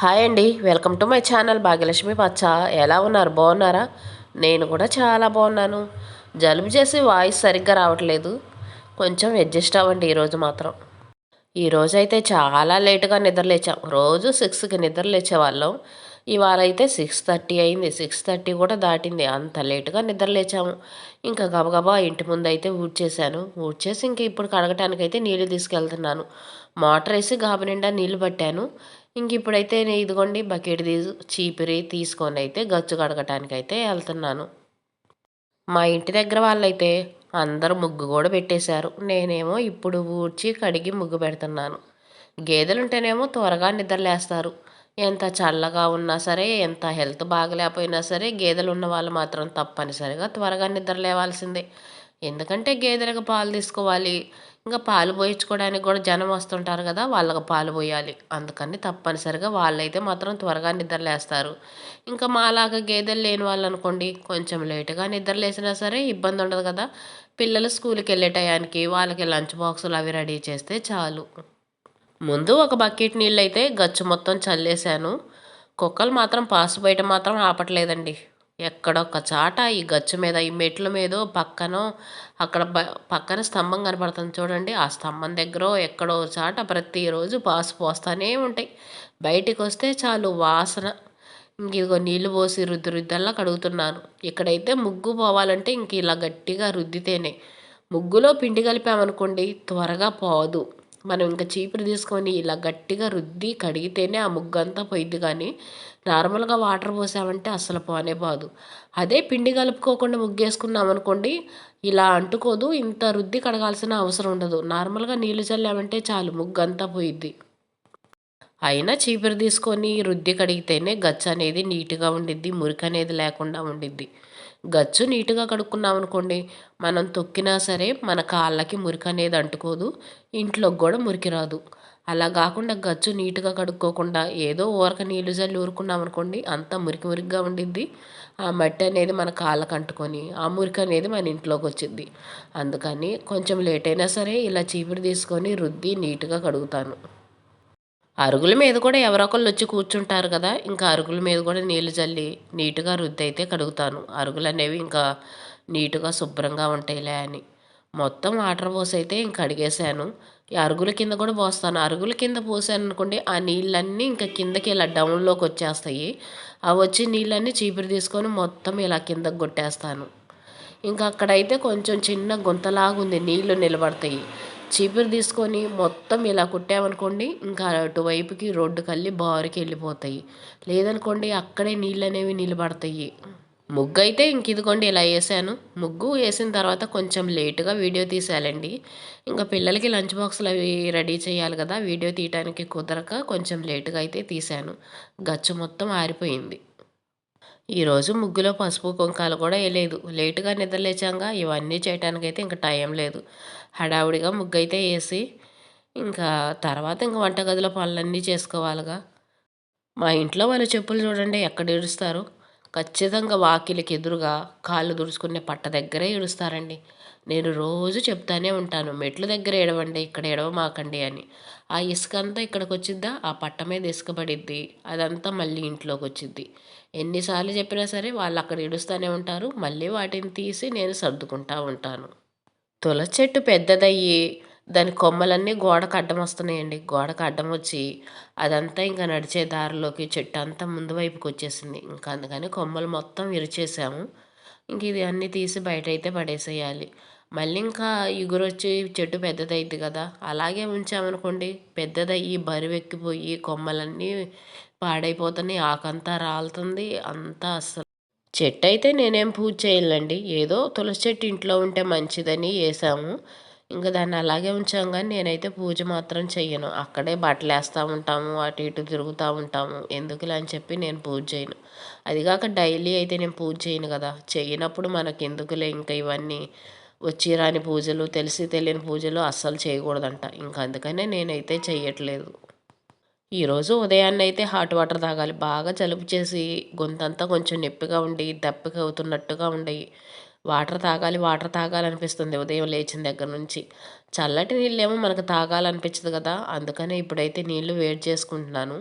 Hi అండి, welcome to my channel Bhagyalakshmi పచ్చ. ఎలా ఉన్నారు? బాగున్నారా? నేను కూడా చాలా బాగున్నాను. జలుబు చేసి వాయిస్ సరిగ్గా రావట్లేదు, కొంచెం అడ్జస్ట్ అవ్వండి. ఈరోజు మాత్రం ఈరోజు అయితే చాలా లేటుగా నిద్రలేచాం. రోజు 6కి నిద్ర లేచేవాళ్ళం. ఇవాళ అయితే 6:30 అయింది. 6:30 కూడా దాటింది. అంత లేటుగా నిద్ర లేచాము. ఇంకా గబగబా ఇంటి ముందు అయితే ఊడ్చేసాను. ఊడ్చేసి ఇంక ఇప్పుడు కడగటానికైతే నీళ్లు తీసుకెళ్తున్నాను. మోటార్ వేసి గాబు నిండా నీళ్లు పట్టాను. ఇంక ఇప్పుడైతే ఇదిగోండి బకెట్ చీపిరి తీసుకొని అయితే గచ్చు కడగటానికైతే వెళ్తున్నాను. మా ఇంటి దగ్గర వాళ్ళైతే అందరూ ముగ్గు కూడా పెట్టేశారు. నేనేమో ఇప్పుడు ఊడ్చి కడిగి ముగ్గు పెడుతున్నాను. గేదెలుంటేనేమో త్వరగా నిద్రలేస్తారు. ఎంత చల్లగా ఉన్నా సరే, ఎంత హెల్త్ బాగలేకపోయినా సరే, గేదెలు ఉన్న వాళ్ళు మాత్రం తప్పనిసరిగా త్వరగా నిద్ర లేవాల్సిందే. ఎందుకంటే గేదెలకు పాలు తీసుకోవాలి. ఇంకా పాలు పోయించుకోవడానికి కూడా జనం వస్తుంటారు కదా, వాళ్ళకి పాలు పోయాలి. అందుకని తప్పనిసరిగా వాళ్ళైతే మాత్రం త్వరగా నిద్రలేస్తారు. ఇంకా మాలాగా గేదెలు లేని వాళ్ళు అనుకోండి, కొంచెం లేటుగా నిద్రలేసినా సరే ఇబ్బంది ఉండదు కదా. పిల్లలు స్కూల్కి వెళ్ళే టయానికి వాళ్ళకి లంచ్ బాక్సులు అవి రెడీ చేస్తే చాలు. ముందు ఒక బకెట్ నీళ్ళైతే గచ్చు మొత్తం చల్లేశాను. కుక్కలు మాత్రం పాసు బయట మాత్రం ఆపట్లేదండి. ఎక్కడొక్క చాట ఈ గచ్చు మీద, ఈ మెట్ల మీదో పక్కనో, అక్కడ పక్కన స్తంభం కనపడుతుంది చూడండి, ఆ స్తంభం దగ్గర ఎక్కడో చాట ప్రతిరోజు పాసు పోస్తానే ఉంటాయి. బయటికి వస్తే చాలు వాసన. ఇంక ఇదిగో నీళ్ళు పోసి రుద్ది రుద్దల్లా కడుగుతున్నాను. ఇక్కడైతే ముగ్గు పోవాలంటే ఇంక ఇలా గట్టిగా రుద్దితేనే. ముగ్గులో పిండి కలిపామనుకోండి త్వరగా పోదు. మనం ఇంకా చీపురు తీసుకొని ఇలా గట్టిగా రుద్ది కడిగితేనే ఆ ముగ్గు అంతా పోయిద్ది. కానీ నార్మల్గా వాటర్ పోసామంటే అస్సలు పోనే పోదు. అదే పిండి కలుపుకోకుండా ముగ్గేసుకున్నాం అనుకోండి, ఇలా అంటుకోదు. ఇంత రుద్ది కడగాల్సిన అవసరం ఉండదు. నార్మల్గా నీళ్ళు చల్లామంటే చాలు ముగ్గు అంతా పోయిద్ది. అయినా చీపురు తీసుకొని రుద్ది కడిగితేనే గచ్చు అనేది నీట్గా ఉండిద్ది, మురికి అనేది లేకుండా ఉండిద్ది. గచ్చు నీట్గా కడుక్కున్నాం అనుకోండి, మనం తొక్కినా సరే మన కాళ్ళకి మురికి అనేది అంటుకోదు, ఇంట్లోకి కూడా మురికి రాదు. అలా కాకుండా గచ్చు నీట్గా కడుక్కోకుండా ఏదో ఊరక నీళ్ళు చల్లి ఊరుకున్నాం అనుకోండి, అంతా మురికి మురికిగా ఉండిద్ది. ఆ మట్టి అనేది మన కాళ్ళకు అంటుకొని ఆ మురికి అనేది మన ఇంట్లోకి వచ్చింది. అందుకని కొంచెం లేట్ అయినా సరే ఇలా చీపురు తీసుకొని రుద్ది నీట్గా కడుగుతాను. అరుగుల మీద కూడా ఎవరో ఒకళ్ళు వచ్చి కూర్చుంటారు కదా, ఇంకా అరుగుల మీద కూడా నీళ్లు చల్లి నీట్గా రుద్ది అయితే కడుగుతాను. అరుగులు అనేవి ఇంకా నీట్గా శుభ్రంగా ఉంటాయిలే అని మొత్తం వాటర్ పోసి అయితే ఇంక కడిగేసాను. ఈ అరుగుల కింద కూడా పోస్తాను. అరుగుల కింద పోసాను అనుకోండి, ఆ నీళ్ళన్నీ ఇంకా కిందకి ఇలా డౌన్లోకి వచ్చేస్తాయి. అవి వచ్చి నీళ్ళన్నీ చీపురు తీసుకొని మొత్తం ఇలా కిందకి కొట్టేస్తాను. ఇంకా అక్కడైతే కొంచెం చిన్న గుంతలాగుంది, నీళ్లు నిలబడతాయి. చీపురు తీసుకొని మొత్తం ఇలా కుట్టామనుకోండి, ఇంకా అటువైపుకి రోడ్డు కల్లి బారుకి వెళ్ళిపోతాయి. లేదనుకోండి అక్కడే నీళ్ళు అనేవి నిలబడతాయి. ముగ్గు అయితే ఇంక ఇదిగోండి ఇలా వేసాను. ముగ్గు వేసిన తర్వాత కొంచెం లేటుగా వీడియో తీసేయాలండి. ఇంకా పిల్లలకి లంచ్ బాక్సులు అవి రెడీ చేయాలి కదా, వీడియో తీయడానికి కుదరక కొంచెం లేటుగా అయితే తీశాను. గచ్చు మొత్తం ఆరిపోయింది. ఈరోజు ముగ్గులో పసుపు కుంకాలు కూడా వేయలేదు. లేటుగా నిద్రలేచాంగా, ఇవన్నీ చేయటానికైతే ఇంకా టైం లేదు. హడావుడిగా ముగ్గు అయితే వేసి ఇంకా తర్వాత ఇంక వంటగదిలో పనులన్నీ చేసుకోవాలిగా. మా ఇంట్లో వాళ్ళ చెప్పులు చూడండి ఎక్కడ ఇడుస్తారు. ఖచ్చితంగా వాకిలికి ఎదురుగా కాళ్ళు తుడుచుకునే పట్ట దగ్గరే ఇడుస్తారండి. నేను రోజు చెప్తానే ఉంటాను, మెట్ల దగ్గర ఏడవండి, ఇక్కడ ఏడవమాకండి అని. ఆ ఇసుక అంతా ఇక్కడికి వచ్చిద్దా, ఆ పట్ట మీద ఇసుక పడిద్ది, అదంతా మళ్ళీ ఇంట్లోకి వచ్చిద్ది. ఎన్నిసార్లు చెప్పినా సరే వాళ్ళు అక్కడ ఇడుస్తూనే ఉంటారు. మళ్ళీ వాటిని తీసి నేను సర్దుకుంటా ఉంటాను. తులసి చెట్టు పెద్దదయ్యి దాని కొమ్మలన్నీ గోడకు అడ్డం వస్తున్నాయండి. గోడకు అడ్డం వచ్చి అదంతా ఇంకా నడిచే దారిలోకి చెట్టు అంతా ముందు వైపుకి వచ్చేసింది. ఇంకా అందుకని కొమ్మలు మొత్తం విరిచేసాము. ఇంక ఇది అన్నీ తీసి బయట అయితే పడేసేయాలి. మళ్ళీ ఇంకా ఇగురొచ్చి చెట్టు పెద్దదైద్ది కదా, అలాగే ఉంచామనుకోండి పెద్దదయ్యి బరువెక్కిపోయి కొమ్మలన్నీ పాడైపోతున్నాయి, ఆకంతా రాలుతుంది. అంతా అస్సలు చెట్టు అయితే నేనేం పూజ చేయలేండి. ఏదో తులసి చెట్టు ఇంట్లో ఉంటే మంచిదని వేసాము. ఇంకా దాన్ని అలాగే ఉంచాం. కానీ నేనైతే పూజ మాత్రం చెయ్యను. అక్కడే బట్టలు వేస్తూ ఉంటాము, అటు ఇటు తిరుగుతూ ఉంటాము. ఎందుకులే అని చెప్పి నేను పూజ చేయను. అదిగాక డైలీ అయితే నేను పూజ చేయను కదా, చేయనప్పుడు మనకి ఎందుకులే ఇంకా ఇవన్నీ వచ్చి రాని పూజలు, తెలిసి తెలియని పూజలు అస్సలు చేయకూడదంట. ఇంకా అందుకనే నేనైతే చెయ్యట్లేదు. ఈరోజు ఉదయాన్నే అయితే హాట్ వాటర్ తాగాలి. బాగా జలుబు చేసి గొంతంతా కొంచెం నొప్పిగా ఉండి దప్పిక అవుతున్నట్టుగా ఉండయి. వాటర్ తాగాలి వాటర్ తాగాలనిపిస్తుంది ఉదయం లేచిన దగ్గర నుంచి. చల్లటి నీళ్ళేమో మనకు తాగాలనిపించదు కదా! అందుకనే ఇప్పుడైతే నీళ్ళు వేడి చేసుకుంటున్నాను.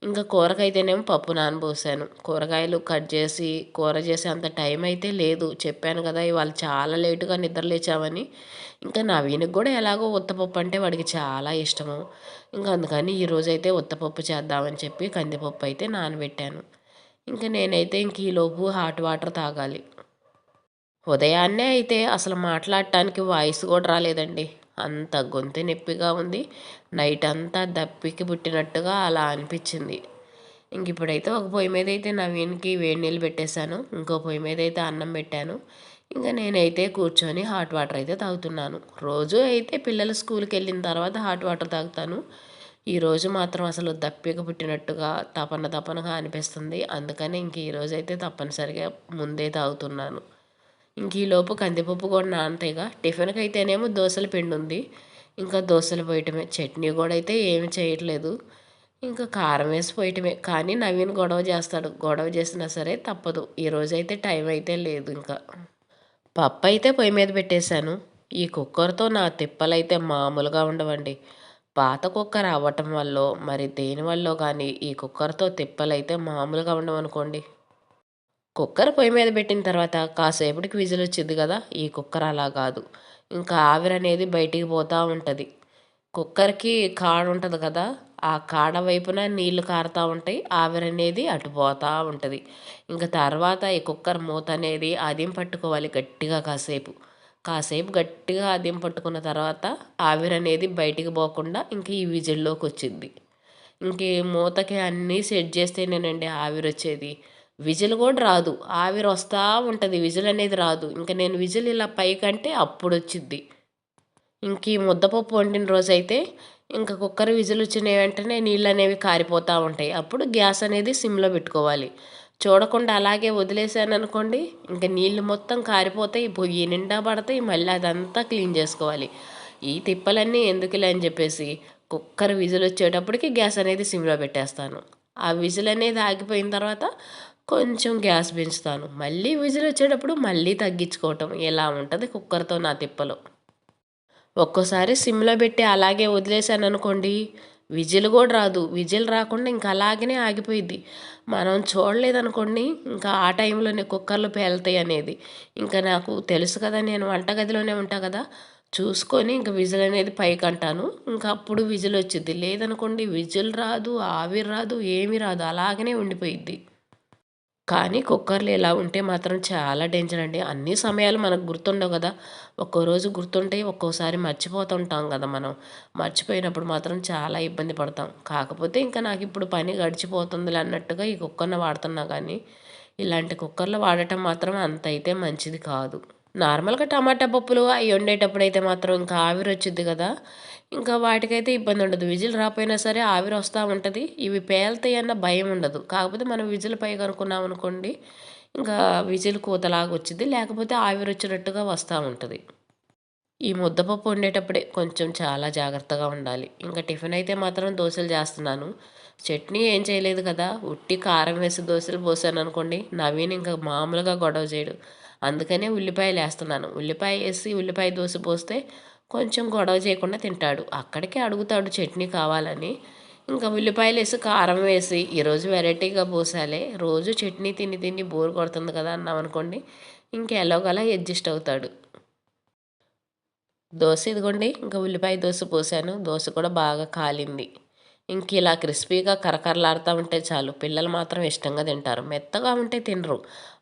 ఇంకా కూరకైతేనేమో పప్పు నానబోసాను. కూరగాయలు కట్ చేసి, కూర చేసే అంత టైం అయితే లేదు. చెప్పాను కదా! ఇవాళ చాలా లేట్‌గా నిద్ర లేచామని. ఇంకా నవీన్‌కి గూడా ఎలాగో ఉత్తపప్పు అంటే వాడికి చాలా ఇష్టము. ఇంక అందుకని ఈరోజైతే ఉత్తపప్పు చేద్దామని చెప్పి కందిపప్పు అయితే నానబెట్టాను. ఇంక నేనైతే ఈలోపు హాట్ వాటర్ తాగాలి. ఉదయాన్నే అయితే అసలు మాట్లాడటానికి వాయిస్ కూడా రాలేదండి. అంత గొంతు నొప్పిగా ఉంది. నైట్ అంతా దప్పికి పుట్టినట్టుగా అలా అనిపించింది. ఇప్పుడైతే ఒక పొయ్యి మీద అయితే నవీన్‌కి వేడి నీళ్ళు పెట్టేశాను. ఇంకో పొయ్యి మీద అయితే అన్నం పెట్టాను. నేనైతే కూర్చొని హాట్ వాటర్ అయితే తాగుతున్నాను. రోజు అయితే పిల్లలు స్కూల్‌కెళ్ళిన తర్వాత హాట్ వాటర్ తాగుతాను. ఈరోజు మాత్రం అసలు దప్పిక పుట్టినట్టుగా తపన తపనగా అనిపిస్తుంది. అందుకని ఈరోజైతే తప్పనిసరిగా ముందే తాగుతున్నాను. ఈలోపు కందిపప్పు కూడా నానతాయిగా. టిఫిన్‌కైతేనేమో దోసల పిండుంది. ఇంకా దోసలు పోయటమే. చట్నీ కూడా అయితే ఏమి చేయట్లేదు. ఇంకా కారం వేసి పోయటమే. కానీ నవీన్ గొడవ చేస్తాడు. గొడవ చేసినా సరే తప్పదు. ఈరోజైతే టైం అయితే లేదు ఇంకా. పప్పయితే పొయ్యి మీద పెట్టేశాను. ఈ కుక్కర్‌తో నా తిప్పలైతే మామూలుగా ఉండవండి. పాత కుక్కర్ అవ్వటం వల్లో, మరి దేనివల్లో గానీ ఈ కుక్కర్‌తో తిప్పలైతే మామూలుగా ఉండవనుకోండి. కుక్కర్ పొయ్యి మీద పెట్టిన తర్వాత కాసేపటికి విజిలొచ్చిద్ది గదా! ఈ కుక్కర్ అలా గాదు. ఇంకా ఆవిరనేది బయటికి పోతా ఉంటది. కుక్కర్‌కి కాడ ఉంటది కదా! ఆ కాడ వైపున నీళ్లు కారుతా ఉంటాయి. ఆవిరనేది అటు పోతా ఉంటది. తర్వాత ఈ కుక్కర్ మూతనేది అదిం పట్టుకోవాలి గట్టిగా కాసేపు. కాసేపు గట్టిగా అదిం పట్టుకున్న తర్వాత ఆవిరనేది బయటికి పోకుండా ఈ విజిల్‌లోకొచ్చిద్ది. ఈ మూతకి అన్నీ సెట్ చేస్తేనేనండి ఆవిరొచ్చేది. విజిల్ గూడా రాదు. ఆవిరొస్తా ఉంటది. విజిలనేది రాదు. నేను విజిల్ ఇలా పైకంటే అప్పుడొచ్చిద్ది. ఈ ముద్దపప్పు వండిన రోజైతే కుక్కర్ విజిలొచ్చిన వెంటనే నీళ్ళనేవి కారిపోతా ఉంటాయి. అప్పుడు గ్యాస్ అనేది సిమ్‌లో పెట్టుకోవాలి. చూడకుండా అలాగే వదిలేసాననుకోండి, నీళ్ళు మొత్తం కారిపోతాయి. పొయ్యి నిండా పడతాయి. మళ్ళీ అదంతా క్లీన్ చేసుకోవాలి. ఈ తిప్పలన్నీ ఎందుకులే అని చెప్పేసి కుక్కర్ విజిలొచ్చేటప్పటికి గ్యాస్ అనేది సిమ్‌లో పెట్టేస్తాను. ఆ విజిల్ అనేది ఆగిపోయిన తర్వాత కొంచెం గ్యాస్ పెంచుతాను. మళ్ళీ విజిలొచ్చేటప్పుడు మళ్ళీ తగ్గించుకోవటం. ఇలా ఉంటది కుక్కర్‌తో నా తిప్పలు. ఒక్కోసారి సిమ్‌లో పెట్టి అలాగే వదిలేసాననుకోండి, విజిల్ గూడా రాదు. విజిల్ రాకుండా అలాగనే ఆగిపోయిద్ది. మనం చూడలేదనుకోండి, ఆ టైంలోనే కుక్కర్‌లు పేలుతాయనేది. నాకు తెలుసు కదా! నేను వంటగదిలోనే ఉంటా కదా! చూసుకొని విజిల్ అనేది పైకంటాను. అప్పుడు విజిలొచ్చిద్ది. లేదనుకోండి విజిల్ రాదు, ఆవిరి రాదు, ఏమీ రాదు. అలాగనే ఉండిపోయిద్ది. కానీ కుక్కర్‌లో ఇలా ఉంటే మాత్రం చాలా డేంజర్ అండి. అన్ని సమయాలు మనకు గుర్తుండవు గదా! ఒక్కో రోజు గుర్తుంటాయి. ఒక్కోసారి మర్చిపోతుంటాం గదా మనం. మర్చిపోయినప్పుడు మాత్రం చాలా ఇబ్బంది పడతాం. కాకపోతే నాకిప్పుడు పని గడిచిపోతుందిలే అన్నట్టుగా ఈ కుక్కర్‌ని వాడుతున్నా గానీ, ఇలాంటి కుక్కర్‌లు వాడటం మాత్రం అంతైతే మంచిది కాదు. నార్మల్‌గా టమాటా పప్పులు అయి వండేటప్పుడైతే మాత్రం ఆవిరొచ్చిద్ది గదా! వాటికైతే ఇబ్బందుండదు. విజిల్ రాపోయినా సరే ఆవిరొస్తా ఉంటది. ఇవి పేలుతాయన్న భయముండదు. కాకపోతే మనం విజిల్ పైకనుకున్నామనుకోండి, విజిల్ కూతలాగొచ్చిద్ది. లేకపోతే ఆవిరొచ్చినట్టుగా వస్తా ఉంటది. ఈ ముద్దపప్పు వండేటప్పుడే కొంచెం చాలా జాగ్రత్తగా ఉండాలి. టిఫినయితే మాత్రం దోసలు చేస్తున్నాను. చట్నీ ఏం చేయలేదు కదా! ఉట్టి కారం వేసి దోసలు పోసాననుకోండి, నవీన్ మామూలుగా గొడవ చేయడు. అందుకనే ఉల్లిపాయలేస్తున్నాను. ఉల్లిపాయేసి ఉల్లిపాయ దోస పోస్తే కొంచెం గొడవ చేయకుండా తింటాడు. అక్కడికే అడుగుతాడు చట్నీ కావాలని. ఉల్లిపాయలేసి, కారం వేసి ఈరోజు వెరైటీగా పోసాలే, రోజు చట్నీ తిని తిని బోర్ కొడుతుంది కదా అన్నామనుకోండి, ఎలాగోలా అడ్జస్ట్ అవుతాడు. దోస ఇదిగోండి ఉల్లిపాయ దోస పోసాను. దోస కూడా బాగా కాలింది. ఇలా క్రిస్పీగా కరకరలాడుతా ఉంటే చాలు. పిల్లలు మాత్రం ఇష్టంగా తింటారు. మెత్తగా ఉంటే తినరు.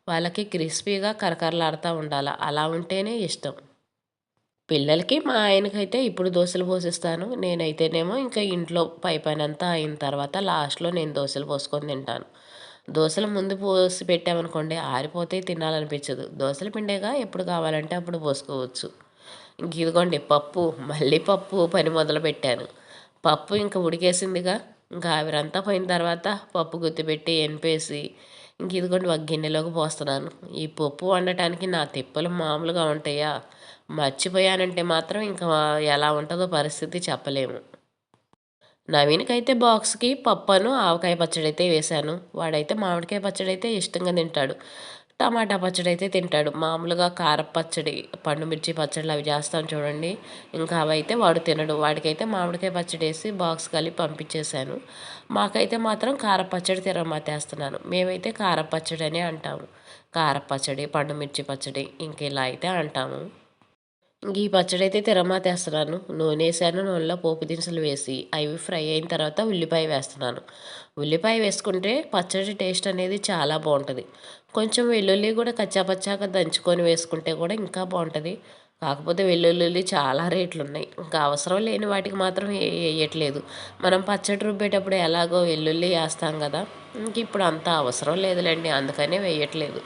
వాళ్ళకి క్రిస్పీగా కరకరలాడుతా ఉండాల. అలా ఉంటేనే ఇష్టం. పిల్లలకి, మా ఆయనకైతే ఇప్పుడు దోసలు పోసిస్తాను. నేనైతేనేమో ఇంట్లో పనంతా అయిన తర్వాత లాస్ట్‌లో నేను దోసలు పోసుకొని తింటాను. దోసలు ముందు పోసి పెట్టామనుకోండి ఆరిపోతాయి, తినాలనిపించదు. దోసల పిండేగా ఎప్పుడు కావాలంటే అప్పుడు పోసుకోవచ్చు. ఇదిగోండి పప్పు, మళ్ళీ పప్పు పని మొదలుపెట్టాను. పప్పు ఉడికేసిందిగా, ఆవిరంతా పోయిన తర్వాత పప్పు గుత్తిపెట్టి ఎనిపేసి, ఇదిగోండి ఒక గిన్నెలోకి పోస్తున్నాను. ఈ పప్పు వండటానికి నా తిప్పలు మామూలుగా ఉంటాయా? మర్చిపోయానంటే మాత్రం ఎలా ఉంటుందో పరిస్థితి చెప్పలేము. నవీన్‌కైతే బాక్స్‌కి పప్పను, ఆవకాయ పచ్చడైతే వేశాను. వాడైతే మామిడికాయ పచ్చడైతే ఇష్టంగా తింటాడు. టమాటా పచ్చడి అయితే తింటాడు. మామూలుగా కారపచ్చడి, పండు మిర్చి పచ్చళ్ళు అవి చేస్తాను చూడండి. ఇంకా అవైతే వాడు తినడు. వాడికైతే మామిడికాయ పచ్చడి వేసి బాక్స్ కలిపి పంపించేశాను. మాకైతే మాత్రం కారపచ్చడి తిరగమాతేస్తున్నాను. మేమైతే కారపచ్చడి అనే అంటాము. కారపచ్చడి, పండు మిర్చి పచ్చడి ఇంక ఇలా అయితే అంటాము. ఇంక ఈ పచ్చడి అయితే తిరగమాతేస్తున్నాను. నూనె వేసాను. నూనెలో పోపు దినుసులు వేసి అవి ఫ్రై అయిన తర్వాత ఉల్లిపాయ వేస్తున్నాను. ఉల్లిపాయ వేసుకుంటే పచ్చడి టేస్ట్ అనేది చాలా బాగుంటుంది. కొంచెం వెల్లుల్లి కూడా కచ్చాపచ్చాగా దంచుకొని వేసుకుంటే కూడా ఇంకా బాగుంటుంది. కాకపోతే వెల్లుల్లి చాలా రేట్లు ఉన్నాయి. ఇంకా అవసరం లేని వాటికి మాత్రం వేయట్లేదు. మనం పచ్చడి రుబ్బేటప్పుడు ఎలాగో వెల్లుల్లి వేస్తాం కదా, ఇంక ఇప్పుడు అంత అవసరం లేదులేండి, అందుకనే వేయట్లేదు.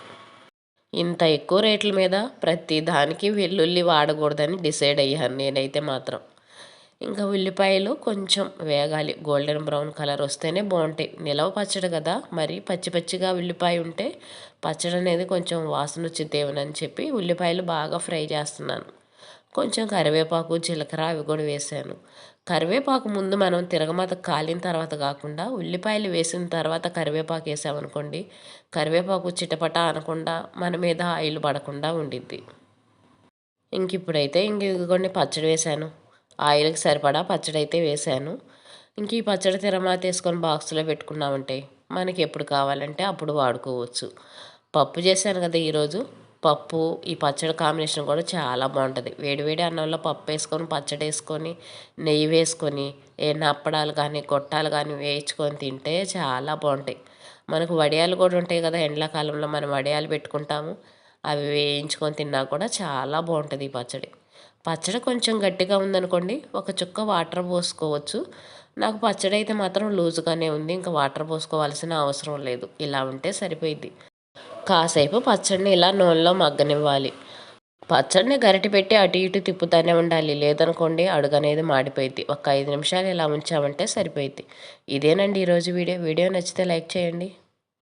ఇంత ఎక్కువ రేట్ల మీద ప్రతి దానికి వెల్లుల్లి వాడకూడదని డిసైడ్ అయ్యాను నేనైతే మాత్రం. ఇంకా ఉల్లిపాయలు కొంచెం వేగాలి, గోల్డెన్ బ్రౌన్ కలర్ వస్తేనే బాగుంటాయి. నిలవ పచ్చడి కదా, మరి పచ్చి పచ్చిగా ఉల్లిపాయ ఉంటే పచ్చడి అనేది కొంచెం వాసన వచ్చిద్దేమోనని చెప్పి ఉల్లిపాయలు బాగా ఫ్రై చేస్తున్నాను. కొంచెం కరివేపాకు, జీలకర్ర అవి కూడా వేసాను. కరివేపాకు ముందు మనం తిరగమాత కాలిన తర్వాత కాకుండా ఉల్లిపాయలు వేసిన తర్వాత కరివేపాకు వేసామనుకోండి, కరివేపాకు చిటపట అనకుండా మన మీద ఆయిల్ పడకుండా ఉండిద్ది. ఇదిగోండి పచ్చడి వేసాను. ఆయిల్కి సరిపడా పచ్చడి అయితే వేసాను. ఈ పచ్చడి తిరగమాత వేసుకొని బాక్స్లో పెట్టుకున్నామంటే మనకి ఎప్పుడు కావాలంటే అప్పుడు వాడుకోవచ్చు. పప్పు చేశాను కదా ఈరోజు, పప్పు ఈ పచ్చడి కాంబినేషన్ కూడా చాలా బాగుంటుంది. వేడివేడి అన్నంలో పప్పు వేసుకొని, పచ్చడి వేసుకొని, నెయ్యి వేసుకొని, ఏమైనా అప్పడాలు కానీ గొట్టాలు కానీ వేయించుకొని తింటే చాలా బాగుంటాయి. మనకు వడియాలు కూడా ఉంటాయి కదా, ఎండాకాలంలో మనం వడియాలు పెట్టుకుంటాము. అవి వేయించుకొని తిన్నా కూడా చాలా బాగుంటుంది ఈ పచ్చడి. పచ్చడి కొంచెం గట్టిగా ఉందనుకోండి, ఒక చుక్క వాటర్ పోసుకోవచ్చు. నాకు పచ్చడి అయితే మాత్రం లూజుగానే ఉంది, ఇంకా వాటర్ పోసుకోవాల్సిన అవసరం లేదు. ఇలా ఉంటే సరిపోయిద్ది. కాసేపు పచ్చడిని ఇలా నూనెలో మగ్గనివ్వాలి. పచ్చడిని గరిటె పెట్టి అటు ఇటు తిప్పుతూనే ఉండాలి, లేదనుకోండి అడుగు అనేది మాడిపోయిద్ది. ఒక 5 నిమిషాలు ఇలా ఉంచామంటే సరిపోయిద్ది. ఇదేనండి ఈరోజు వీడియో. వీడియో నచ్చితే లైక్ చేయండి.